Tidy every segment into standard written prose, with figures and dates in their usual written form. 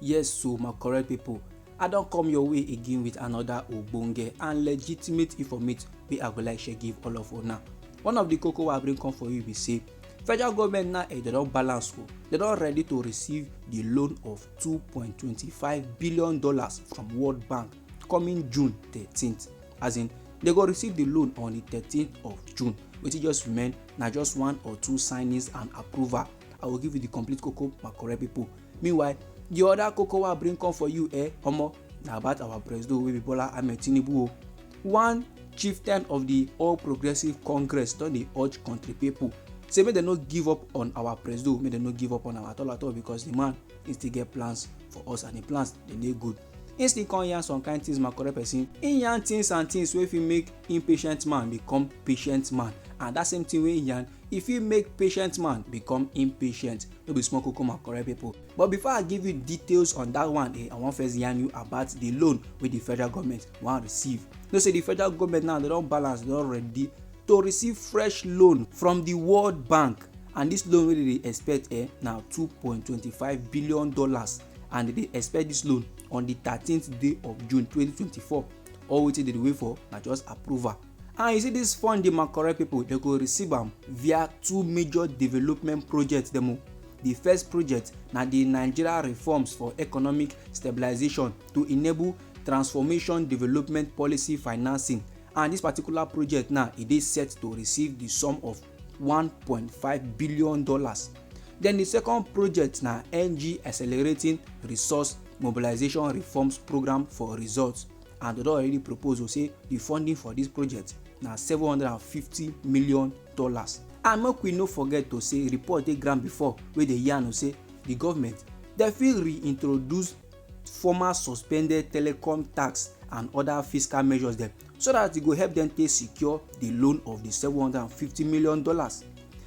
Yes, so my correct people, I don come your way again with another ogbonge and legitimate informate wey I go like share give all of una. One of the koko wey I bring come for you be say federal government now dem don balance o, dem don ready to receive the loan of $2.25 billion from World Bank coming June 13th. As in, they go receive the loan on the 13th of June. Wetin just remain na just one or two signings and approval. I will give you the complete koko, my correct people. Meanwhile, the other koko wey I bring come for you omo, na about our president wey be Bola Ahmed Tinubu o. One chieftain of the All Progressive Congress don dey urge country people say make dem no give up on our president, make dem no give up on am at all because the man he still get plans for us and the plans dem dey good. He still come yarn some kind things, my correct person. He yarn things and things wey fit make impatient man become patient man, and that same thing wey he yarn e fit make patient man become impatient. No be small koko, my correct people. But before I give you details on that one, I wan first yarn you about the loan wey the federal government wan receive. You know say the federal government now they don balance, they don ready to receive fresh loan from the World Bank, and this loan wey they dey expect na $2.25 billion, and they dey expect this loan on the 13th day of June 2024. All wetin they dey wait for na just approval. And you see this funding, my correct people, they go receive am via two major development projects dem o. The first project na the Nigeria Reforms for Economic Stabilization to enable transformation development policy financing, and this particular project now e dey set to receive the sum of $1.5 billion. Then the second project na NG Accelerating Resource Mobilization Reforms Program for Results, and they don already propose say the funding for this project na $750 million. And make we no forget to say report dey ground before wey dey yarn say the government dem fit reintroduce former suspended telecom tax and other fiscal measures dem, so that e go help dem take secure the loan of the $750 million.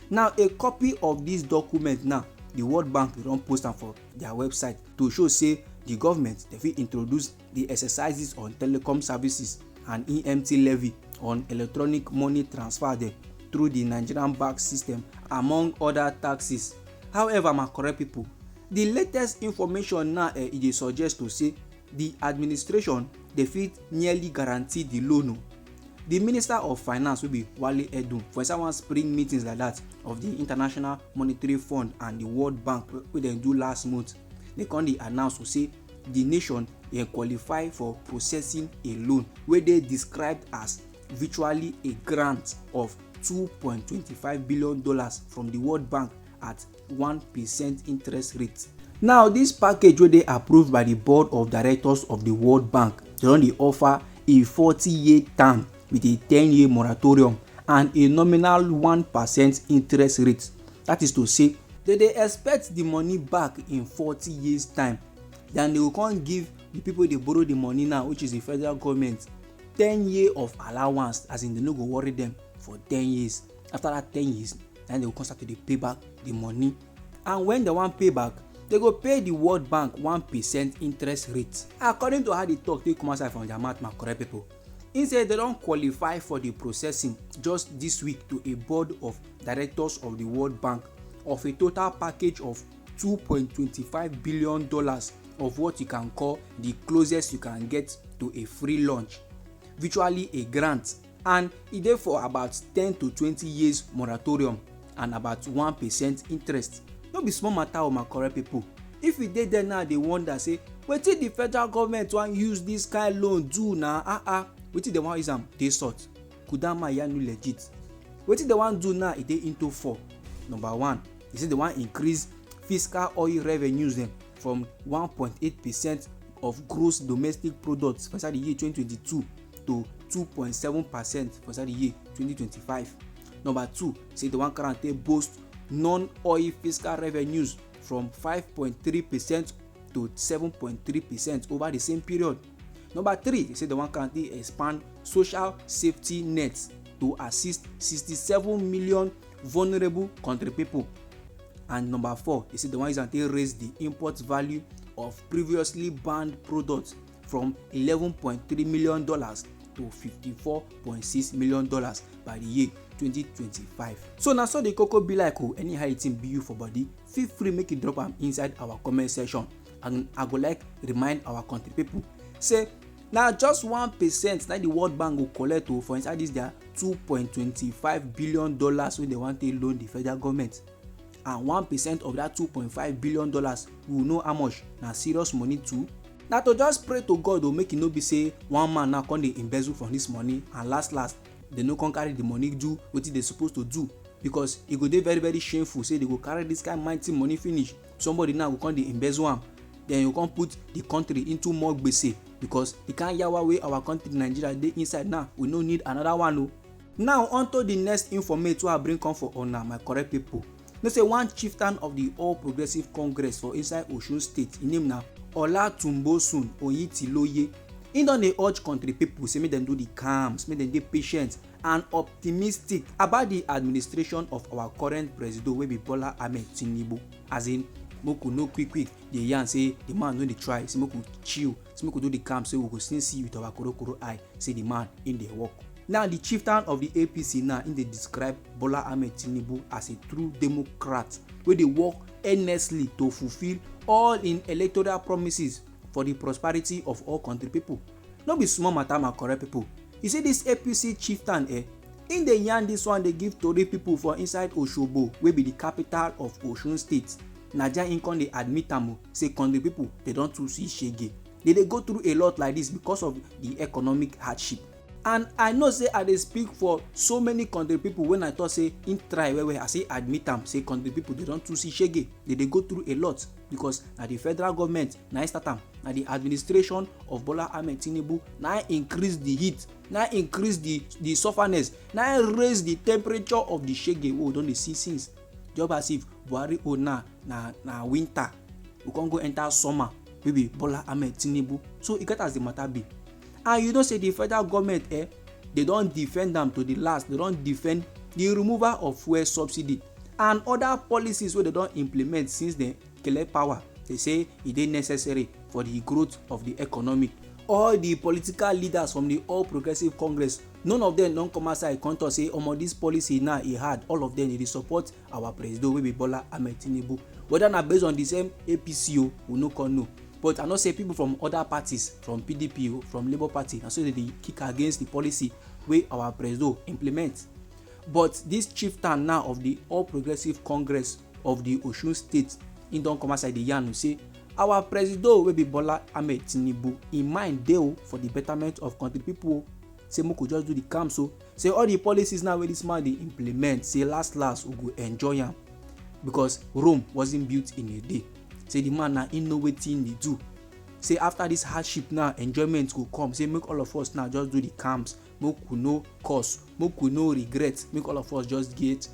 Now a copy of this document now the World Bank don post am for their website to show say the government dem fit introduce the exercises on telecom services and EMT levy on electronic money transfer dem through the Nigerian bank system, among other taxes. However, my correct people, the latest information now e dey suggest to say the administration dey fit nearly guarantee the loan o. The Minister of Finance wey be Wale Edun for inside one spring meetings like that of the International Monetary Fund and the World Bank wey dem do last month, they come dey announce to say the nation dey qualify for processing a loan wey dey described as virtually a grant of $2.25 billion from the World Bank at 1% interest rate. Now this package wey dey approved by the board of directors of the World Bank, they don dey offer a 40-year term with a 10-year moratorium and a nominal 1% interest rate. That is to say, they expect the money back in 40 years time. Then they will come give the people they borrow the money now, which is the federal government, 10 years of allowance, as in they no go worry them for 10 years. After that 10 years, then they will come start to pay back the money. And when they want pay back, they go pay the World Bank 1% interest rate. According to how they talk, they come outside from their mouth, my correct people. Instead, they don't qualify for the processing just this week to a board of directors of the World Bank of a total package of $2.25 billion of what you can call the closest you can get to a free lunch, virtually a grant, and e dey for about 10 to 20 years moratorium and about 1% interest. No be small matter o, my correct people. If you dey there now dey wonder say wetin the federal government wan use this kind loan do na wetin dem wan use am dey sort? Kudama yanu legit. Wetin dem wan do now e dey into 4. Number 1, they say they wan increase fiscal oil revenues dem from 1.8% of gross domestic products for the year 2022 to 2.7% for the year 2025. Number 2, say they wan currently boost non-oil fiscal revenues from 5.3% to 7.3% over the same period. Number 3, they say they wan currently expand social safety nets to assist 67 million vulnerable country people. And number 4, they say they wan use am take raise the import value of previously banned products from $11.3 million to $54.6 million by the year 2025. So na so the koko be like o. Anyhow it be you for body, feel free make you drop am inside our comment section. and I go like remind our country people say na just 1% na the World Bank go collect for inside this their $2.25 billion wey they wan take loan the federal government, and 1% of that $2.5 billion we know how much na serious money too. Na to just pray to God make e no be say one man now come dey embezzle from this money and last they no come carry the money do wetin they suppose to do, because e go dey very very shameful say they go carry this kind mighty money finish, somebody now go come dey embezzle am, then you come put the country into more gbese, because the kind yawa wey our country Nigeria dey inside now, we no need another one o. Now onto the next informate wey I bring come for una my correct people. Know say one chieftain of the All Progressive Congress for inside Osun State, im name na L0ÀN. He don dey urge country people say make dem do the calms, make dem dey patient and optimistic about the administration of our current president wey be Bola Ahmed Tinubu. As in, make we no quick dey yarn say the man no dey try, say make we chill, say make we do the calm, say we go still see with our korokoro eye say the man in dey work. Now the chieftain of the APC now in dey describe Bola Ahmed Tinubu as a true democrat wey dey work earnestly to fulfill all im electoral promises for the prosperity of all country people. No be small matter my correct people. You see this APC chieftain in dey yarn this one dey give tori people for inside Osogbo wey be the capital of Osun State. Naija im come dey admit am say country people they don too see shege. They dey go through a lot like this because of the economic hardship. And I know say I dey speak for so many country people when I talk say in try well I say admit am say country people they don too see shege. They dey go through a lot because na the federal government na start am, na the administration of Bola Ahmed Tinubu na increase the heat, na increase the sufferness, na raise the temperature of the shege wey we don dey see since. Just as if Buhari na winter, we come go enter summer wey be Bola Ahmed Tinubu. So e get as the matter be. And you know say the federal government they don defend am to the last. They don defend the removal of fuel subsidy and other policies wey they don implement since dem collect power. They say e dey necessary for the growth of the economy. All the political leaders from the All Progressive Congress, none of them don come outside come talk say omo this policy now e hard. All of them dey support our president wey be Bola Ahmed Tinubu. Whether na based on the same APC we no come know. But I know say people from other parties, from PDP, from Labour Party, and so they kick against the policy wey our president implement. But this chieftain now of the All Progressive Congress of the Osun State, he don come outside the yarn say our president wey be Bola Ahmed Tinubu, im mind dey for the betterment of country people. Say make we just do the calm, so say all the policies now wey this man dey implement, say last we go enjoy am, because Rome wasn't built in a day. Say the man na in know wetin dey do. Say after this hardship now enjoyment go come. Say make all of us now just do the calms, make we no curse, make we no regret, make all of us just get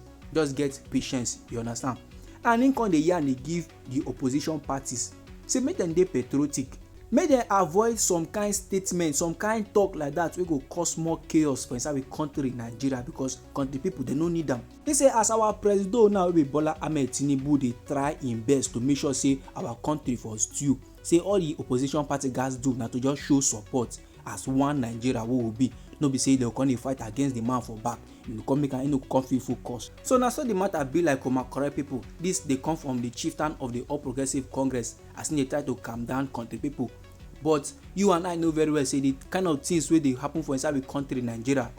patience, you understand. And in come dey yarn dey give the opposition parties say make dem dey patriotic, make dem avoid some kind statement, some kind talk like that wey go cause more chaos for inside we country Nigeria, because country people they no need am. They say as our president now wey be Bola Ahmed Tinubu dey try im best to make sure say our country for stew, say all the opposition party guys do na to just show support as one Nigeria wey will be. No be say dem come dey fight against the man for back, you come make am come feel focus. So na so the matter be like my correct people. This dey come from the chieftain of the All Progressive Congress as they try to calm down country people. But you and I know very well say the kind of things wey dey happen for inside the country Nigeria,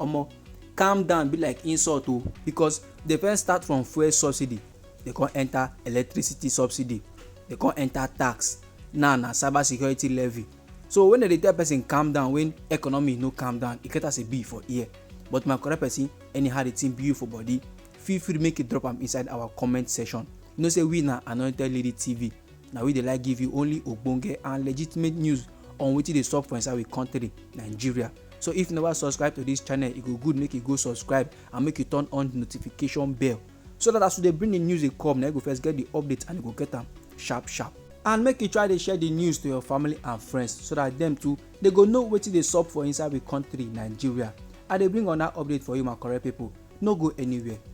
calm down be like insult because they first start from fuel subsidy, they come enter electricity subsidy, they come enter tax, now na cyber security levy. So when they tell person calm down, when economy no calm down, it get as a be for ear. But my correct person, anyhow the thing be for body, feel free to make it drop am inside our comment section. You know say we na Anointed Lady TV. Now we dey like give you only ogbonge and legitimate news on wetin dey sup for inside we country Nigeria. So if you never subscribe to this channel, it go good make you go subscribe and make you turn on the notification bell, so that as they bring the news they come, now you go first get the update and you go get them sharp. And make you try to share the news to your family and friends, so that them too they go know wetin dey sup for inside we country Nigeria. I dey bring on that update for you my correct people. No go anywhere.